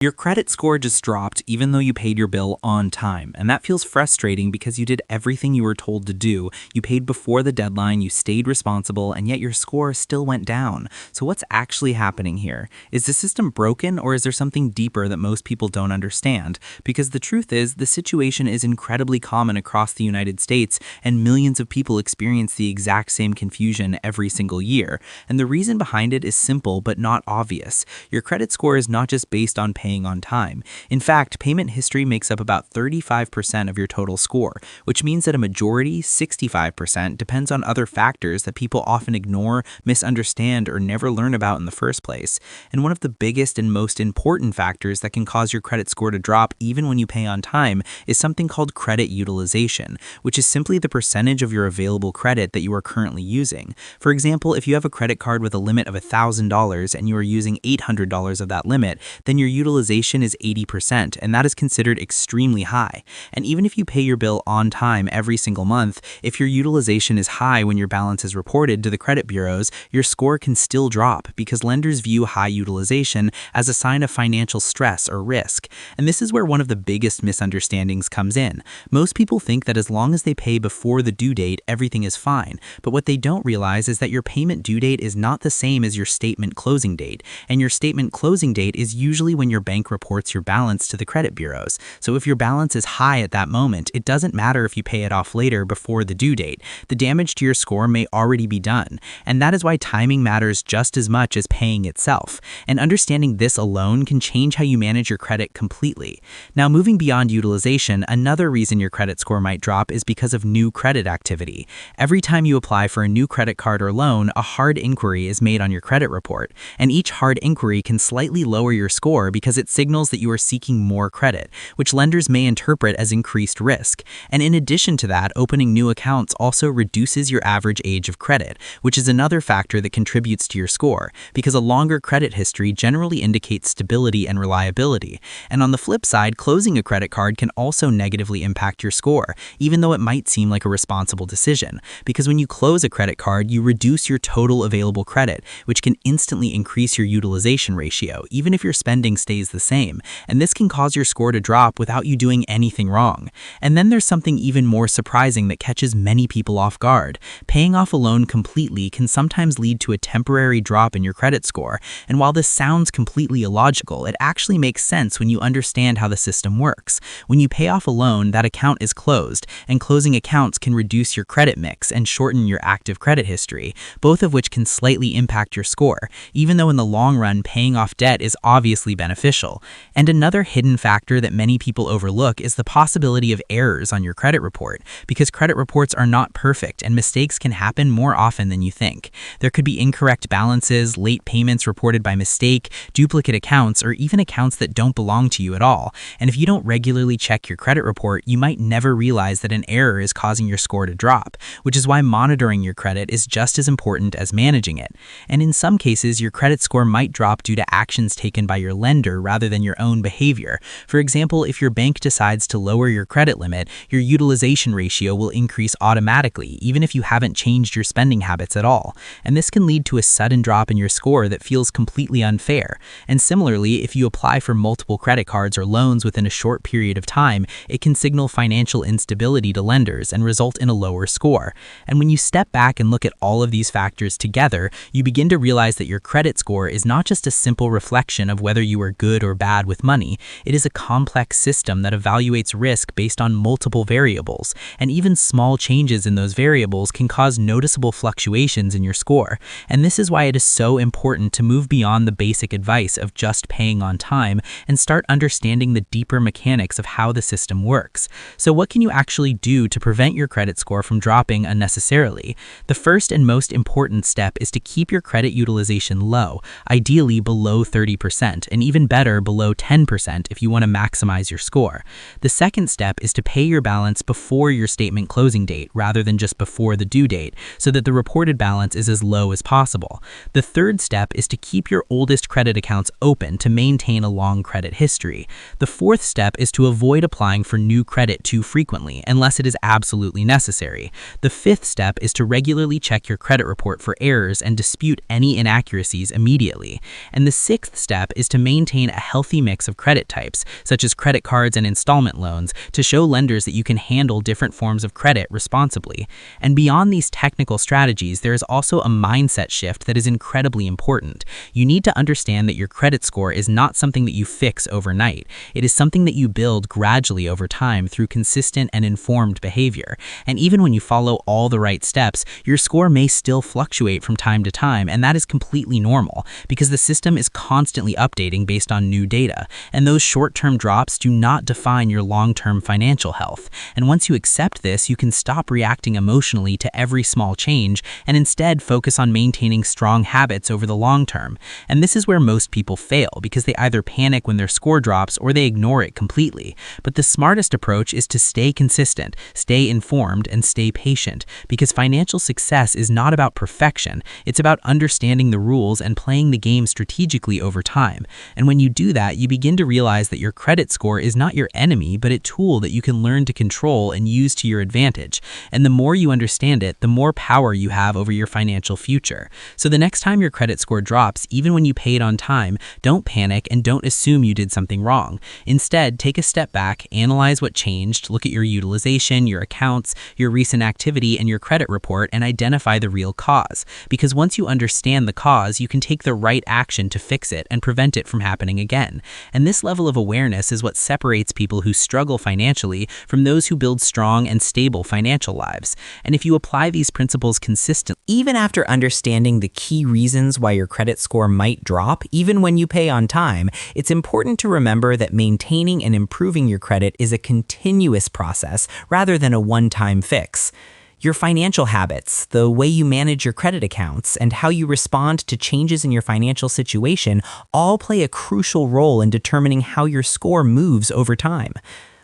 Your credit score just dropped even though you paid your bill on time, and that feels frustrating because you did everything you were told to do. You paid before the deadline, you stayed responsible, and yet your score still went down. So what's actually happening here? Is the system broken, or is there something deeper that most people don't understand? Because the truth is, the situation is incredibly common across the United States, and millions of people experience the exact same confusion every single year. And the reason behind it is simple but not obvious. Your credit score is not just based on paying on time. In fact, payment history makes up about 35% of your total score, which means that a majority, 65%, depends on other factors that people often ignore, misunderstand, or never learn about in the first place. And one of the biggest and most important factors that can cause your credit score to drop even when you pay on time is something called credit utilization, which is simply the percentage of your available credit that you are currently using. For example, if you have a credit card with a limit of $1,000 and you are using $800 of that limit, then your utilization is 80%, and that is considered extremely high. And even if you pay your bill on time every single month, if your utilization is high when your balance is reported to the credit bureaus, your score can still drop because lenders view high utilization as a sign of financial stress or risk. And this is where one of the biggest misunderstandings comes in. Most people think that as long as they pay before the due date, everything is fine. But what they don't realize is that your payment due date is not the same as your statement closing date. And your statement closing date is usually when your bank reports your balance to the credit bureaus. So if your balance is high at that moment, it doesn't matter if you pay it off later before the due date. The damage to your score may already be done. And that is why timing matters just as much as paying itself. And understanding this alone can change how you manage your credit completely. Now, moving beyond utilization, another reason your credit score might drop is because of new credit activity. Every time you apply for a new credit card or loan, a hard inquiry is made on your credit report. And each hard inquiry can slightly lower your score because it signals that you are seeking more credit, which lenders may interpret as increased risk. And in addition to that, opening new accounts also reduces your average age of credit, which is another factor that contributes to your score, because a longer credit history generally indicates stability and reliability. And on the flip side, closing a credit card can also negatively impact your score, even though it might seem like a responsible decision. Because when you close a credit card, you reduce your total available credit, which can instantly increase your utilization ratio, even if your spending stays the same. And this can cause your score to drop without you doing anything wrong. And then there's something even more surprising that catches many people off guard. Paying off a loan completely can sometimes lead to a temporary drop in your credit score. And while this sounds completely illogical, it actually makes sense when you understand how the system works. When you pay off a loan, that account is closed, and closing accounts can reduce your credit mix and shorten your active credit history, both of which can slightly impact your score, even though in the long run, paying off debt is obviously beneficial. And another hidden factor that many people overlook is the possibility of errors on your credit report, because credit reports are not perfect and mistakes can happen more often than you think. There could be incorrect balances, late payments reported by mistake, duplicate accounts, or even accounts that don't belong to you at all. And if you don't regularly check your credit report, you might never realize that an error is causing your score to drop, which is why monitoring your credit is just as important as managing it. And in some cases, your credit score might drop due to actions taken by your lender rather than your own behavior. For example, if your bank decides to lower your credit limit, your utilization ratio will increase automatically, even if you haven't changed your spending habits at all. And this can lead to a sudden drop in your score that feels completely unfair. And similarly, if you apply for multiple credit cards or loans within a short period of time, it can signal financial instability to lenders and result in a lower score. And when you step back and look at all of these factors together, you begin to realize that your credit score is not just a simple reflection of whether you are good or bad with money. It is a complex system that evaluates risk based on multiple variables, and even small changes in those variables can cause noticeable fluctuations in your score. And this is why it is so important to move beyond the basic advice of just paying on time and start understanding the deeper mechanics of how the system works. So what can you actually do to prevent your credit score from dropping unnecessarily? The first and most important step is to keep your credit utilization low, ideally below 30%, and even better below 10% if you want to maximize your score. The second step is to pay your balance before your statement closing date rather than just before the due date, so that the reported balance is as low as possible. The third step is to keep your oldest credit accounts open to maintain a long credit history. The fourth step is to avoid applying for new credit too frequently, unless it is absolutely necessary. The fifth step is to regularly check your credit report for errors and dispute any inaccuracies immediately. And the sixth step is to maintain a healthy mix of credit types, such as credit cards and installment loans, to show lenders that you can handle different forms of credit responsibly. And beyond these technical strategies, there is also a mindset shift that is incredibly important. You need to understand that your credit score is not something that you fix overnight. It is something that you build gradually over time through consistent and informed behavior. And even when you follow all the right steps, your score may still fluctuate from time to time, and that is completely normal because the system is constantly updating based on new data. And those short-term drops do not define your long-term financial health. And once you accept this, you can stop reacting emotionally to every small change and instead focus on maintaining strong habits over the long term. And this is where most people fail because they either panic when their score drops or they ignore it completely. But the smartest approach is to stay consistent, stay informed, and stay patient because financial success is not about perfection. It's about understanding the rules and playing the game strategically over time. And when you do that, you begin to realize that your credit score is not your enemy, but a tool that you can learn to control and use to your advantage. And the more you understand it, the more power you have over your financial future. So the next time your credit score drops, even when you paid on time, don't panic and don't assume you did something wrong. Instead, take a step back, analyze what changed, look at your utilization, your accounts, your recent activity, and your credit report, and identify the real cause. Because once you understand the cause, you can take the right action to fix it and prevent it from happening again. And this level of awareness is what separates people who struggle financially from those who build strong and stable financial lives. And if you apply these principles consistently, Even after understanding the key reasons why your credit score might drop, even when you pay on time, it's important to remember that maintaining and improving your credit is a continuous process rather than a one-time fix. Your financial habits, the way you manage your credit accounts, and how you respond to changes in your financial situation all play a crucial role in determining how your score moves over time.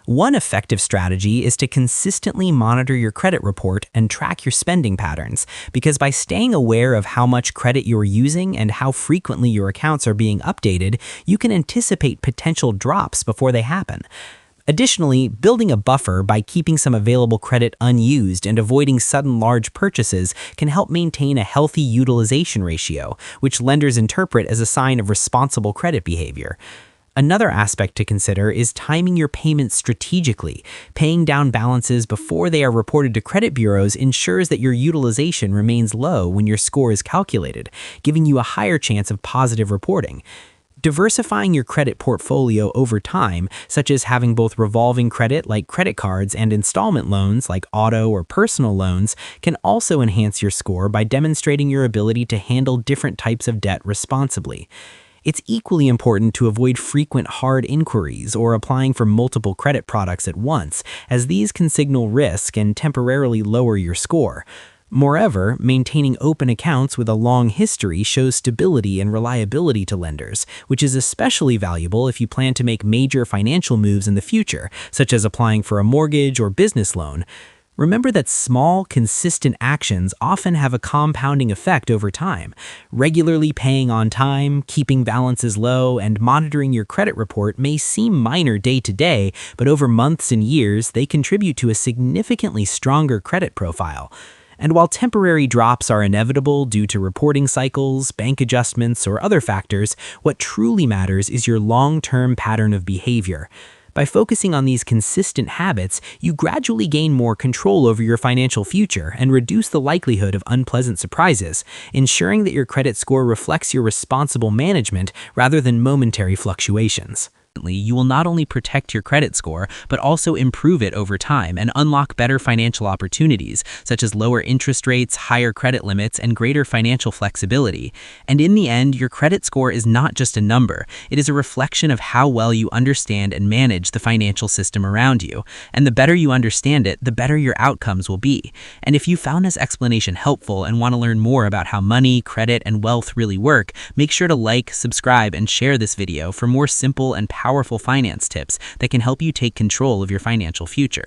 One effective strategy is to consistently monitor your credit report and track your spending patterns, because by staying aware of how much credit you're using and how frequently your accounts are being updated, you can anticipate potential drops before they happen. Additionally, building a buffer by keeping some available credit unused and avoiding sudden large purchases can help maintain a healthy utilization ratio, which lenders interpret as a sign of responsible credit behavior. Another aspect to consider is timing your payments strategically. Paying down balances before they are reported to credit bureaus ensures that your utilization remains low when your score is calculated, giving you a higher chance of positive reporting. Diversifying your credit portfolio over time, such as having both revolving credit like credit cards and installment loans like auto or personal loans, can also enhance your score by demonstrating your ability to handle different types of debt responsibly. It's equally important to avoid frequent hard inquiries or applying for multiple credit products at once, as these can signal risk and temporarily lower your score. Moreover, maintaining open accounts with a long history shows stability and reliability to lenders, which is especially valuable if you plan to make major financial moves in the future, such as applying for a mortgage or business loan. Remember that small, consistent actions often have a compounding effect over time. Regularly paying on time, keeping balances low, and monitoring your credit report may seem minor day to day, but over months and years, they contribute to a significantly stronger credit profile. And while temporary drops are inevitable due to reporting cycles, bank adjustments, or other factors, what truly matters is your long-term pattern of behavior. By focusing on these consistent habits, you gradually gain more control over your financial future and reduce the likelihood of unpleasant surprises, ensuring that your credit score reflects your responsible management rather than momentary fluctuations. You will not only protect your credit score, but also improve it over time and unlock better financial opportunities, such as lower interest rates, higher credit limits, and greater financial flexibility. And in the end, your credit score is not just a number. It is a reflection of how well you understand and manage the financial system around you. And the better you understand it, the better your outcomes will be. And if you found this explanation helpful and want to learn more about how money, credit, and wealth really work, make sure to like, subscribe, and share this video for more simple and powerful finance tips that can help you take control of your financial future.